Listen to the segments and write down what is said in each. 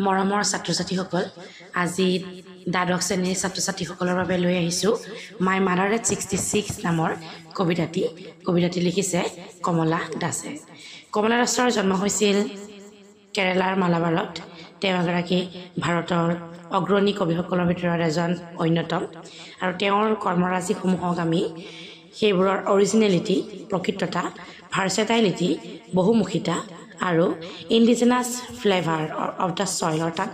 মৰমৰ ছাত্ৰ-ছাত্ৰীসকল আজি দ্বাদশ শ্ৰেণীৰ ছাত্ৰ-ছাত্ৰীসকলৰ বাবে লৈ আহিছোঁ মাই মাদাৰ এট 66 নামৰ কবিতাটি লিখিছে কমলা দাসে। কমলা দাসৰ জন্ম হৈছিল কেৰালাৰ মালাবাৰত। তেওঁ এগৰাকী ভাৰতৰ অগ্ৰণী কবিসকলৰ ভিতৰত এজন অন্যতম আৰু তেওঁৰ কৰ্মৰাজিসমূহক আমি সেইবোৰৰ অৰিজিনেলিটি, প্ৰকৃততা, ভাৰ্চেটাইলিটি, বহুমুখিতা আৰু indigenous flavour of the soil অৰ্থাৎ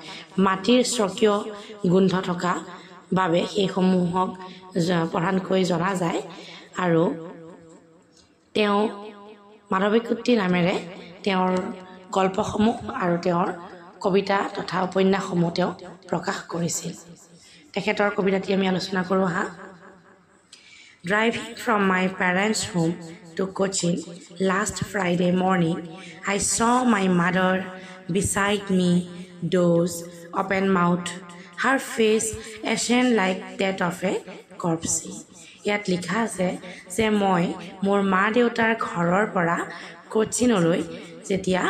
মাটিৰ স্বকীয় গোন্ধ থকা বাবে সেইসমূহক প্ৰধানকৈ জনা যায়। আৰু তেওঁ মাধৱীকুট্টি নামেৰে তেওঁৰ গল্পসমূহ আৰু তেওঁৰ কবিতা তথা উপন্যাসসমূহ তেওঁ প্ৰকাশ কৰিছিল। তেখেতৰ কবিতাটি আমি আলোচনা কৰোঁ আহা। Driving from my parents' home to Cochin last Friday morning, I saw my mother beside me, doze, open mouth, her face ashen like that of a corpse. ইয়াত লিখা আছে যে মই মোৰ মা দেউতাৰ ঘৰৰ পৰা কোচিনলৈ যেতিয়া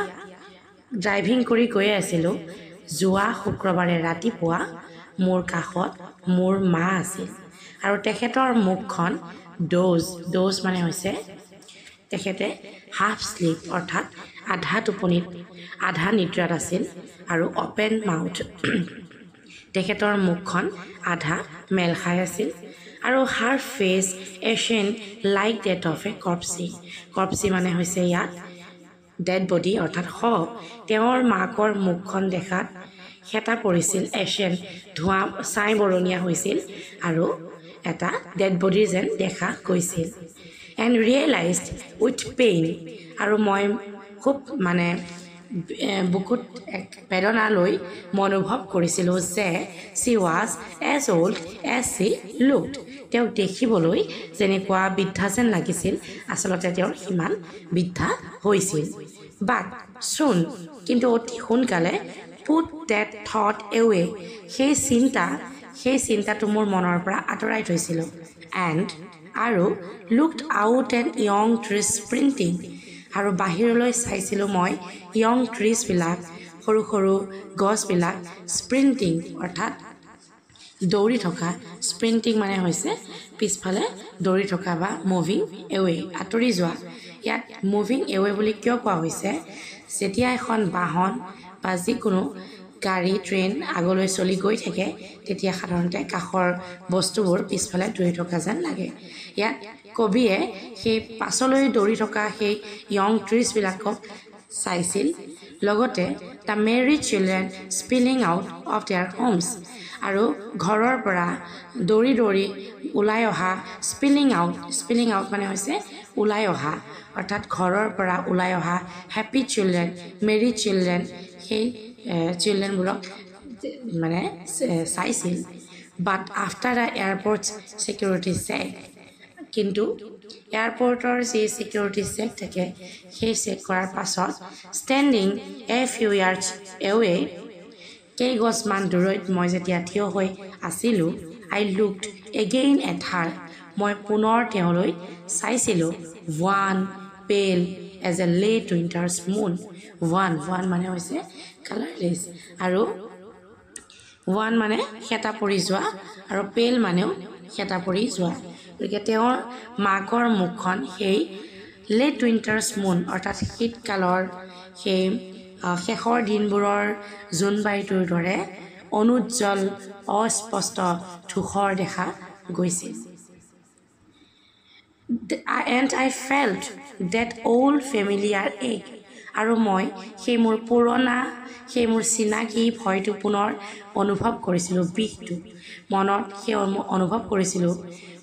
ড্ৰাইভিং কৰি গৈ আছিলোঁ, যোৱা শুক্ৰবাৰে ৰাতিপুৱা মোৰ কাষত মোৰ মা আছিল আৰু তেখেতৰ মুখখন ড'জ মানে হৈছে তেখেতে হাফ স্লিপ অৰ্থাৎ আধা টোপনিত আধা নিদ্ৰাত আছিল আৰু অপেন মাউথ তেখেতৰ মুখখন আধা মেল খাই আছিল আৰু হাৰ ফেচ এশেন লাইক ডেট অফ এ কৰ্পচি মানে হৈছে ইয়াত ডেড বডি অৰ্থাৎ তেওঁৰ মাকৰ মুখখন দেখাত হেতা পৰিছিল, এশেন ধোঁৱা ছাই বৰণীয়া হৈছিল আৰু এটা ডেড বডি যেন দেখা গৈছিল। এণ্ড ৰিয়েলাইজড উইথ পেইন আৰু মই খুব বুকুত এক বেদনা লৈ মই অনুভৱ কৰিছিলোঁ যে she was as old as she looked. তেওঁক দেখিবলৈ যেনেকুৱা বৃদ্ধা যেন লাগিছিল, আচলতে তেওঁৰ সিমান বৃদ্ধা হৈছিল। বাট চুন কিন্তু অতি সোনকালে পুট ডেট থট এৱে সেই চিন্তাটো মোৰ মনৰ পৰা আঁতৰাই থৈছিলোঁ। এণ্ড আৰু looked out and young trees sprinting আৰু বাহিৰলৈ চাইছিলোঁ মই য়ং ট্ৰিজবিলাক, সৰু সৰু গছবিলাক স্প্ৰিণ্টিং অৰ্থাৎ দৌৰি থকা, স্প্ৰিণ্টিং মানে হৈছে পিছফালে দৌৰি থকা বা মুভিং এৱে আঁতৰি যোৱা। ইয়াত মুভিং এৱে বুলি কিয় কোৱা হৈছে? যেতিয়া এখন বাহন বা যিকোনো গাড়ী ট্ৰেইন আগলৈ চলি গৈ থাকে তেতিয়া সাধাৰণতে কাষৰ বস্তুবোৰ পিছফালে দৌৰি থকা যেন লাগে। ইয়াত কবিয়ে সেই পাছলৈ দৌৰি থকা সেই য়ং ট্ৰিজবিলাকক চাইছিল, লগতে the merry children spilling out of their homes আৰু ঘৰৰ পৰা দৌৰি দৌৰি ওলাই অহা স্পিলিং আউট মানে হৈছে ওলাই অহা অৰ্থাৎ ঘৰৰ পৰা ওলাই অহা হেপী চিলড্ৰেন, মেৰি চিলড্ৰেন সেই চিলড্ৰেনবোৰক মানে চাইছিল। বাট আফটাৰ দ্য এয়াৰপৰ্টছ ছিকিউৰিটি চেক কিন্তু এয়াৰপৰ্টৰ যি ছিকিউৰিটি চেক থাকে সেই চেক কৰাৰ পাছত standing a few years away কেইগছমান দূৰৈত মই যেতিয়া থিয় হৈ আছিলোঁ, I looked again at her মই পুনৰ তেওঁলৈ চাইছিলোঁ। Wan pale as a late winter's moon wan মানে হৈছে কালাৰলেছ আৰু ওৱান মানে হেতা পৰি যোৱা আৰু পেল মানেও হেতা পৰি যোৱা। গতিকে তেওঁৰ মাকৰ মুখখন সেই লেট উইণ্টাৰ্ছ মুন অৰ্থাৎ শীতকালৰ সেই শেষৰ দিনবোৰৰ জোনবাৰীটোৰ দৰে অনুজ্জ্বল অস্পষ্ট ধূসৰ দেখা গৈছিল। And I felt that old familiar ache আৰু মই সেই মোৰ পুৰণা সেই মোৰ চিনাকি ভয়টো পুনৰ অনুভৱ কৰিছিলোঁ, বিষটো মনত সেই অনুভৱ কৰিছিলোঁ।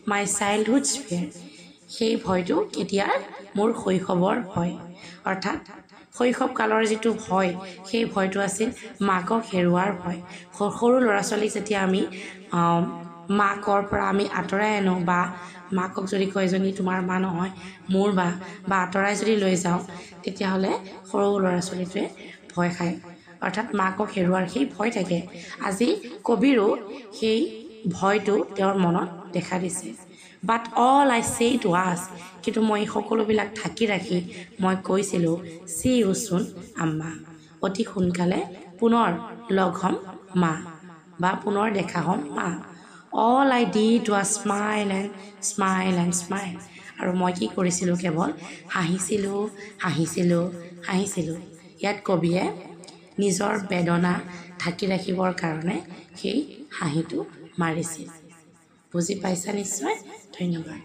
মাই চাইল্ডহুডছ ফিয়াৰ সেই ভয়টো কেতিয়াৰ? মোৰ শৈশৱৰ ভয় অৰ্থাৎ শৈশৱকালৰ যিটো ভয় সেই ভয়টো আছিল মাকক হেৰুৱাৰ ভয়। সৰু ল'ৰা ছোৱালীক যেতিয়া আমি মাকৰ পৰা আমি আঁতৰাই আনো বা মাকক যদি কয় এজনী তোমাৰ মা নহয় মোৰ বা আঁতৰাই যদি লৈ যাওঁ তেতিয়াহ'লে সৰু ল'ৰা ছোৱালীটোৱে ভয় খায় অৰ্থাৎ মাকক হেৰুৱাৰ সেই ভয় থাকে। আজি কবিৰো সেই ভয়টো তেওঁৰ মনত দেখা দিছে। বাট অল আই ছেইড ৱাজ কিন্তু মই সকলোবিলাক ঢাকি ৰাখি মই কৈছিলোঁ চি ইউ চুন আম্মা অতি সোনকালে পুনৰ লগ হ'ম মা বা পুনৰ দেখা হ'ম মা all I did was smile and smile and smile আৰু মই কি কৰিছিলোঁ কেৱল হাঁহিছিলোঁ হাঁহিছিলোঁ হাঁহিছিলোঁ ইয়াত কবিয়ে নিজৰ বেদনা ঢাকি ৰাখিবৰ কাৰণে সেই হাঁহিটো মাৰিছিল বুজি পাইছা নিশ্চয় ধন্যবাদ